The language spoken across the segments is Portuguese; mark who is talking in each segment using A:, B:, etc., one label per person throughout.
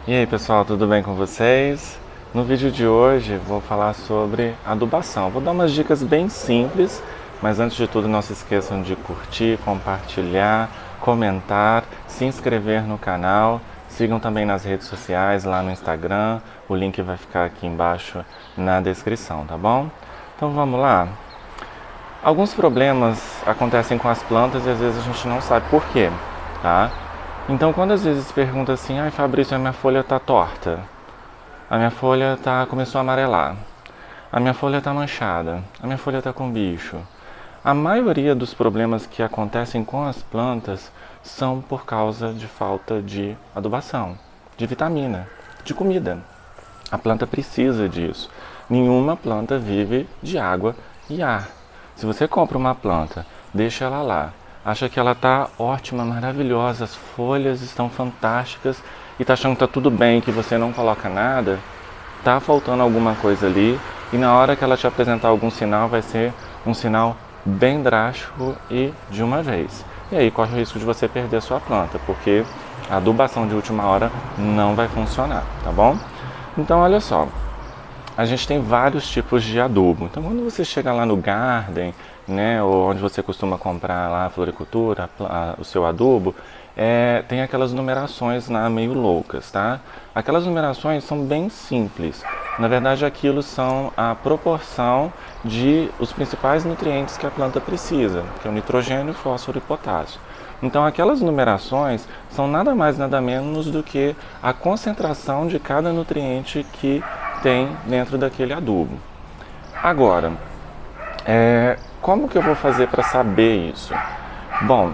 A: E aí pessoal, tudo bem com vocês? No vídeo de hoje vou falar sobre adubação. Vou dar umas dicas bem simples, mas antes de tudo não se esqueçam de curtir, compartilhar, comentar, se inscrever no canal. Sigam também nas redes sociais, lá no Instagram, o link vai ficar aqui embaixo na descrição, tá bom? Então vamos lá. Alguns problemas acontecem com as plantas e às vezes a gente não sabe por quê, tá? Então, quando às vezes pergunta assim, ai Fabrício, a minha folha tá torta, a minha folha começou a amarelar, a minha folha tá manchada, a minha folha tá com bicho. A maioria dos problemas que acontecem com as plantas são por causa de falta de adubação, de vitamina, de comida. A planta precisa disso. Nenhuma planta vive de água e ar. Se você compra uma planta, deixa ela lá, acha que ela está ótima, maravilhosa, as folhas estão fantásticas e está achando que está tudo bem, que você não coloca nada, está faltando alguma coisa ali e na hora que ela te apresentar algum sinal vai ser um sinal bem drástico e de uma vez. E aí corre o risco de você perder a sua planta, porque a adubação de última hora não vai funcionar, tá bom? Então olha só, a gente tem vários tipos de adubo. Então, quando você chega lá no Garden, né, ou onde você costuma comprar lá a floricultura, o seu adubo, tem aquelas numerações lá meio loucas, tá? Aquelas numerações são bem simples. Na verdade, aquilo são a proporção de os principais nutrientes que a planta precisa, que é o nitrogênio, fósforo e potássio. Então, aquelas numerações são nada mais, nada menos do que a concentração de cada nutriente que tem dentro daquele adubo. Agora, como que eu vou fazer para saber isso? Bom,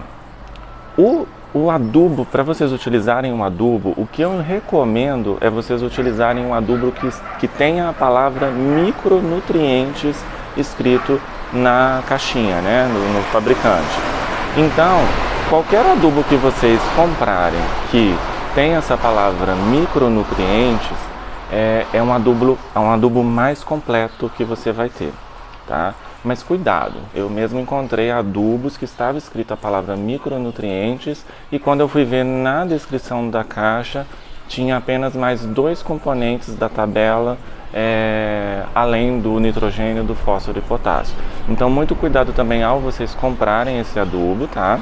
A: o adubo, para vocês utilizarem um adubo, o que eu recomendo é vocês utilizarem um adubo que tenha a palavra micronutrientes escrito na caixinha, né, no fabricante. Então, qualquer adubo que vocês comprarem que tenha essa palavra micronutrientes, é um adubo mais completo que você vai ter, tá? Mas cuidado, eu mesmo encontrei adubos que estava escrito a palavra micronutrientes e quando eu fui ver na descrição da caixa, tinha apenas mais 2 componentes da tabela, além do nitrogênio, do fósforo e potássio. Então muito cuidado também ao vocês comprarem esse adubo, tá?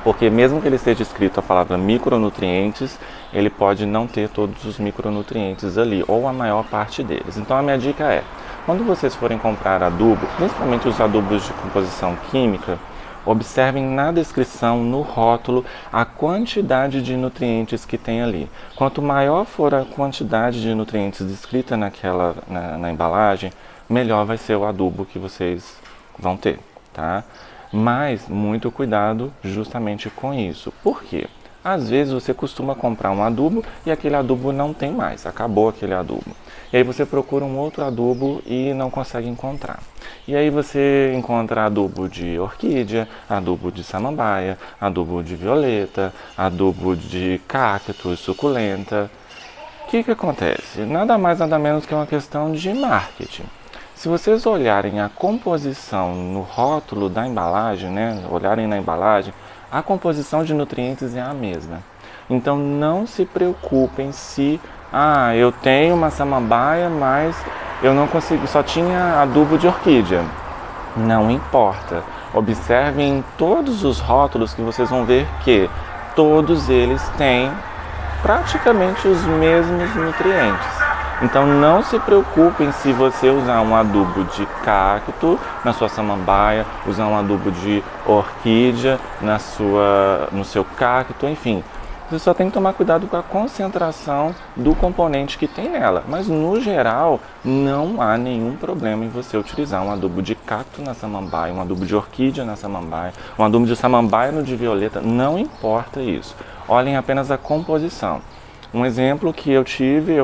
A: Porque mesmo que ele esteja escrito a palavra micronutrientes, ele pode não ter todos os micronutrientes ali, ou a maior parte deles. Então a minha dica é, quando vocês forem comprar adubo, principalmente os adubos de composição química, observem na descrição, no rótulo, a quantidade de nutrientes que tem ali. Quanto maior for a quantidade de nutrientes descrita na embalagem, melhor vai ser o adubo que vocês vão ter, tá? Mas muito cuidado justamente com isso. Por quê? Às vezes você costuma comprar um adubo e aquele adubo não tem mais, acabou aquele adubo. E aí você procura um outro adubo e não consegue encontrar. E aí você encontra adubo de orquídea, adubo de samambaia, adubo de violeta, adubo de cactus, suculenta. O que acontece? Nada mais nada menos que uma questão de marketing. Se vocês olharem a composição no rótulo da embalagem, né, olharem na embalagem, a composição de nutrientes é a mesma. Então não se preocupem se, eu tenho uma samambaia, mas eu não consigo, só tinha adubo de orquídea. Não importa. Observem em todos os rótulos que vocês vão ver que todos eles têm praticamente os mesmos nutrientes. Então não se preocupem se você usar um adubo de cacto na sua samambaia, usar um adubo de orquídea no seu cacto, enfim. Você só tem que tomar cuidado com a concentração do componente que tem nela. Mas no geral, não há nenhum problema em você utilizar um adubo de cacto na samambaia, um adubo de orquídea na samambaia, um adubo de samambaia no de violeta, não importa isso. Olhem apenas a composição. Um exemplo que eu tive,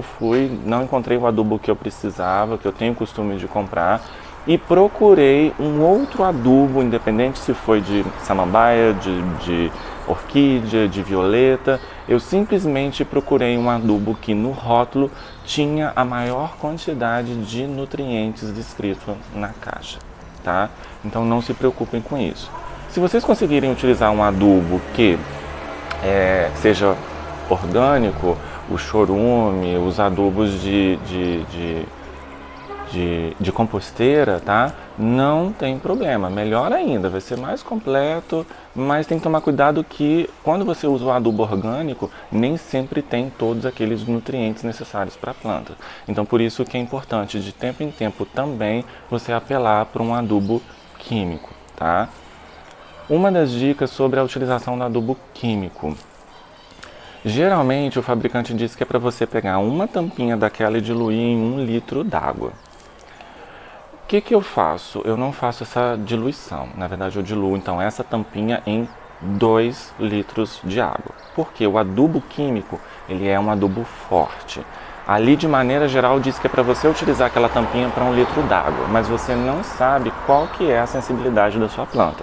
A: não encontrei o adubo que eu precisava, que eu tenho costume de comprar, e procurei um outro adubo, independente se foi de samambaia, de orquídea, de violeta. Eu simplesmente procurei um adubo que no rótulo tinha a maior quantidade de nutrientes descrito na caixa, tá? Então não se preocupem com isso. Se vocês conseguirem utilizar um adubo que seja orgânico o chorume, os adubos de composteira, tá? Não tem problema, melhor ainda, vai ser mais completo, mas tem que tomar cuidado que quando você usa o adubo orgânico, nem sempre tem todos aqueles nutrientes necessários para a planta. Então por isso que é importante de tempo em tempo também você apelar para um adubo químico, tá? Uma das dicas sobre a utilização do adubo químico. Geralmente o fabricante diz que é para você pegar uma tampinha daquela e diluir em 1 litro d'água. O que eu faço? Eu não faço essa diluição. Na verdade, eu diluo então essa tampinha em 2 litros de água. Porque o adubo químico, ele é um adubo forte. Ali, de maneira geral, diz que é para você utilizar aquela tampinha para 1 litro d'água, mas você não sabe qual que é a sensibilidade da sua planta.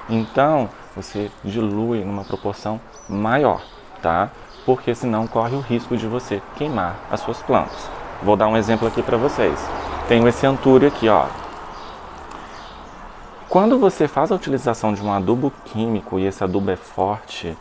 A: Então, você dilui numa proporção maior, tá? Porque senão corre o risco de você queimar as suas plantas. Vou dar um exemplo aqui para vocês. Tenho esse antúrio aqui, ó. Quando você faz a utilização de um adubo químico e esse adubo é forte,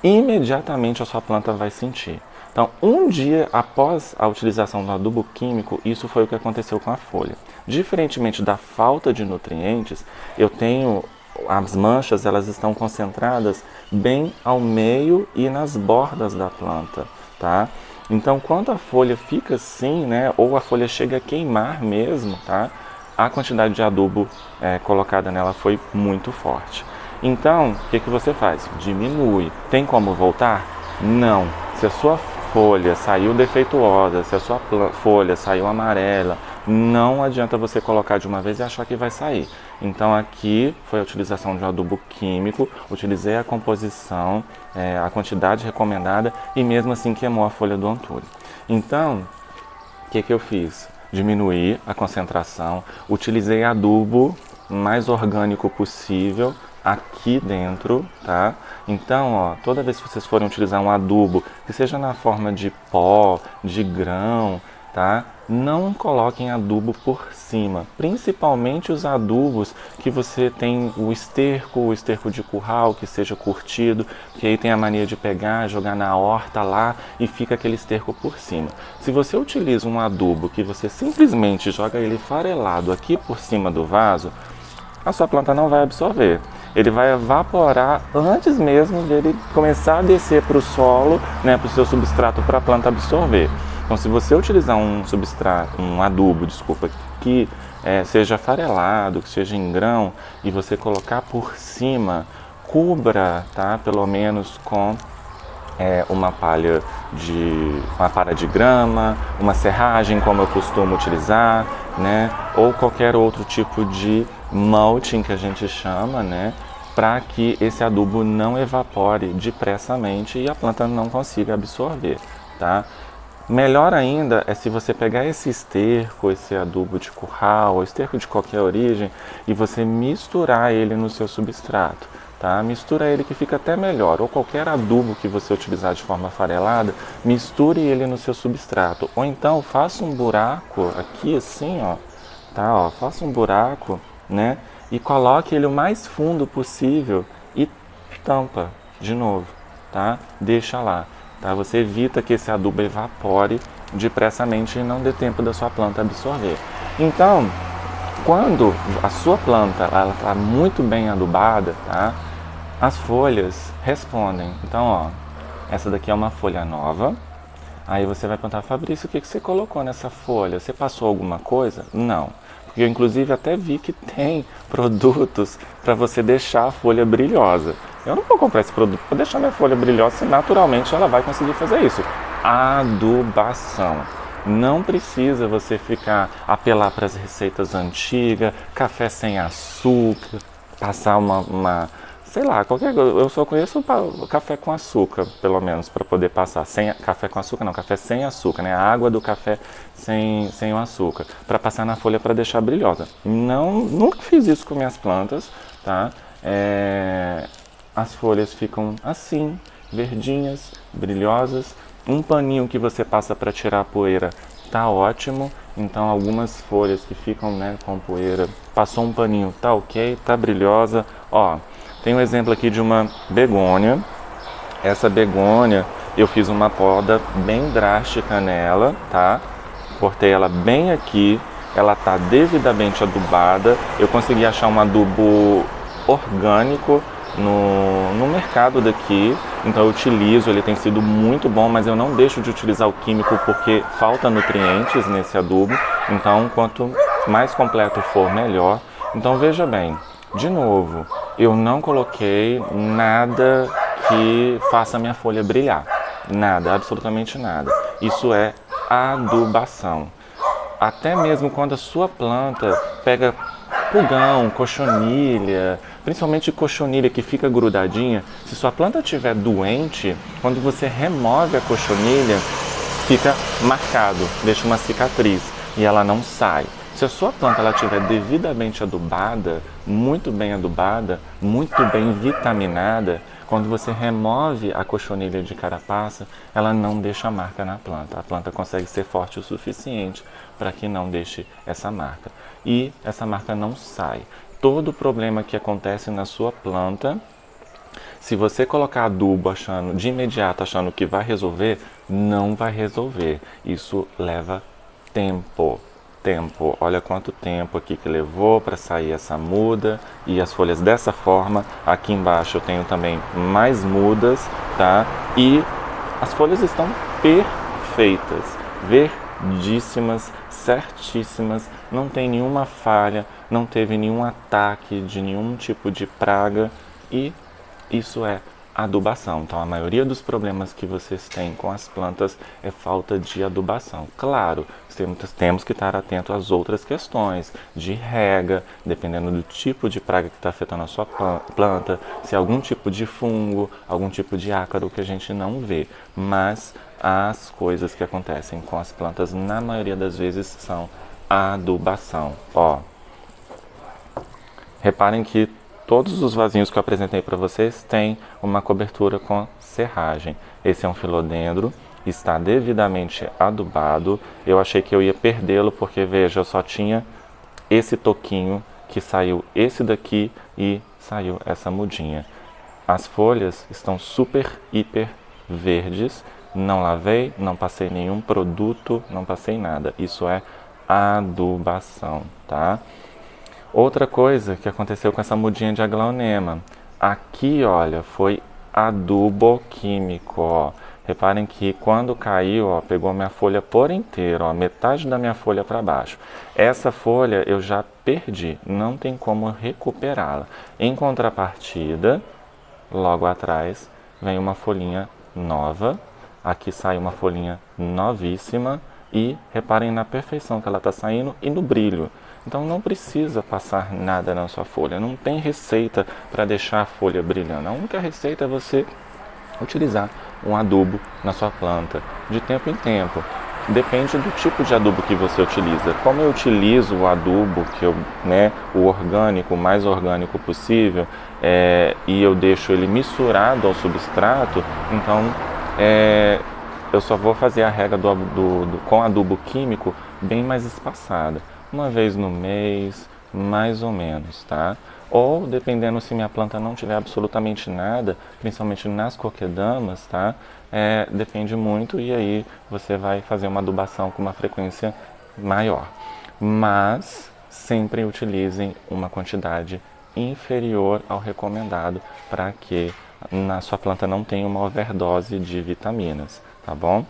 A: imediatamente a sua planta vai sentir. Então, um dia após a utilização do adubo químico, isso foi o que aconteceu com a folha. Diferentemente da falta de nutrientes, eu tenho as manchas, elas estão concentradas bem ao meio e nas bordas da planta, tá? Então, quando a folha fica assim, né, ou a folha chega a queimar mesmo, tá? A quantidade de adubo colocada nela foi muito forte. Então, o que você faz? Diminui. Tem como voltar? Não. Se a sua folha saiu defeituosa, se a sua folha saiu amarela, não adianta você colocar de uma vez e achar que vai sair. Então aqui foi a utilização de um adubo químico, utilizei a composição, a quantidade recomendada e mesmo assim queimou a folha do antúrio. Então, o que eu fiz? Diminuí a concentração, utilizei adubo mais orgânico possível aqui dentro, tá? Então, ó, toda vez que vocês forem utilizar um adubo, que seja na forma de pó, de grão, tá? Não coloquem adubo por cima, principalmente os adubos que você tem o esterco de curral, que seja curtido, que aí tem a mania de pegar, jogar na horta lá e fica aquele esterco por cima. Se você utiliza um adubo que você simplesmente joga ele farelado aqui por cima do vaso, a sua planta não vai absorver. Ele vai evaporar antes mesmo dele começar a descer para o solo, né, para o seu substrato para a planta absorver. Então, se você utilizar um adubo, que seja farelado, que seja em grão, e você colocar por cima, cubra, tá, pelo menos com uma palha de grama, uma serragem, como eu costumo utilizar, né, ou qualquer outro tipo de mulching que a gente chama, né, para que esse adubo não evapore depressamente e a planta não consiga absorver, tá? Melhor ainda é se você pegar esse esterco, esse adubo de curral, ou esterco de qualquer origem, e você misturar ele no seu substrato, tá? Mistura ele que fica até melhor, ou qualquer adubo que você utilizar de forma farelada, misture ele no seu substrato, ou então faça um buraco aqui assim, ó, tá? Ó, faça um buraco, né? E coloque ele o mais fundo possível e tampa de novo, tá? Deixa lá. Tá? Você evita que esse adubo evapore depressamente e não dê tempo da sua planta absorver. Então, quando a sua planta está muito bem adubada, tá? As folhas respondem. Então, ó, essa daqui é uma folha nova. Aí você vai perguntar, Fabrício, o que você colocou nessa folha? Você passou alguma coisa? Não. Porque eu, inclusive, até vi que tem produtos para você deixar a folha brilhosa. Eu não vou comprar esse produto para deixar minha folha brilhosa, se naturalmente ela vai conseguir fazer isso. Adubação. Não precisa você apelar para as receitas antigas, café sem açúcar, passar sei lá, eu só conheço café com açúcar, pelo menos, para poder passar. Café com açúcar não, café sem açúcar, né? A água do café sem o açúcar, para passar na folha para deixar brilhosa. Nunca fiz isso com minhas plantas, tá? As folhas ficam assim, verdinhas, brilhosas. Um paninho que você passa para tirar a poeira tá ótimo. Então algumas folhas que ficam, né, com poeira, passou um paninho, tá ok, tá brilhosa. Ó, tem um exemplo aqui de uma begônia. Essa begônia, eu fiz uma poda bem drástica nela, tá? Cortei ela bem aqui, ela tá devidamente adubada. Eu consegui achar um adubo orgânico no mercado daqui, então eu utilizo, ele tem sido muito bom, mas eu não deixo de utilizar o químico porque falta nutrientes nesse adubo, então quanto mais completo for, melhor. Então veja bem, de novo, eu não coloquei nada que faça minha folha brilhar, nada, absolutamente nada. Isso é adubação. Até mesmo quando a sua planta pega pulgão, cochonilha, principalmente cochonilha que fica grudadinha, se sua planta estiver doente, quando você remove a cochonilha, fica marcado, deixa uma cicatriz e ela não sai. Se a sua planta estiver devidamente adubada, muito bem vitaminada, quando você remove a cochonilha de carapaça, ela não deixa marca na planta. A planta consegue ser forte o suficiente para que não deixe essa marca. E essa marca não sai. Todo problema que acontece na sua planta, se você colocar adubo de imediato achando que vai resolver, não vai resolver. Isso leva tempo. Olha quanto tempo aqui que levou para sair essa muda e as folhas dessa forma. Aqui embaixo eu tenho também mais mudas, tá? E as folhas estão perfeitas, verdíssimas, certíssimas, não tem nenhuma falha, não teve nenhum ataque de nenhum tipo de praga e isso é adubação. Então a maioria dos problemas que vocês têm com as plantas é falta de adubação. Claro, temos que estar atento às outras questões de rega, dependendo do tipo de praga que está afetando a sua planta, se é algum tipo de fungo, algum tipo de ácaro que a gente não vê. Mas as coisas que acontecem com as plantas, na maioria das vezes, são adubação. Ó, reparem que todos os vasinhos que eu apresentei para vocês têm uma cobertura com serragem. Esse é um filodendro, está devidamente adubado. Eu achei que eu ia perdê-lo porque, veja, eu só tinha esse toquinho que saiu esse daqui e saiu essa mudinha. As folhas estão super, hiper verdes. Não lavei, não passei nenhum produto, não passei nada. Isso é adubação, tá? Outra coisa que aconteceu com essa mudinha de aglaonema, aqui, olha, foi adubo químico, ó. Reparem que quando caiu, ó, pegou minha folha por inteiro, ó, metade da minha folha para baixo. Essa folha eu já perdi, não tem como recuperá-la. Em contrapartida, logo atrás, vem uma folhinha nova, aqui sai uma folhinha novíssima e reparem na perfeição que ela está saindo e no brilho. Então não precisa passar nada na sua folha, não tem receita para deixar a folha brilhando. A única receita é você utilizar um adubo na sua planta de tempo em tempo. Depende do tipo de adubo que você utiliza. Como eu utilizo o adubo, o orgânico, o mais orgânico possível, e eu deixo ele misturado ao substrato, então eu só vou fazer a rega com adubo químico bem mais espaçada. Uma vez no mês, mais ou menos, tá? Ou, dependendo se minha planta não tiver absolutamente nada, principalmente nas coquedamas, tá? Depende muito e aí você vai fazer uma adubação com uma frequência maior. Mas sempre utilizem uma quantidade inferior ao recomendado para que na sua planta não tenha uma overdose de vitaminas, tá bom?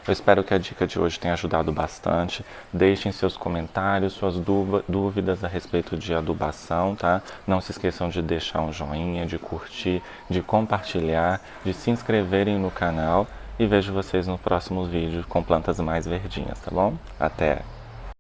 A: Eu espero que a dica de hoje tenha ajudado bastante. Deixem seus comentários, suas dúvidas a respeito de adubação, tá? Não se esqueçam de deixar um joinha, de curtir, de compartilhar, de se inscreverem no canal. E vejo vocês no próximo vídeo com plantas mais verdinhas, tá bom? Até!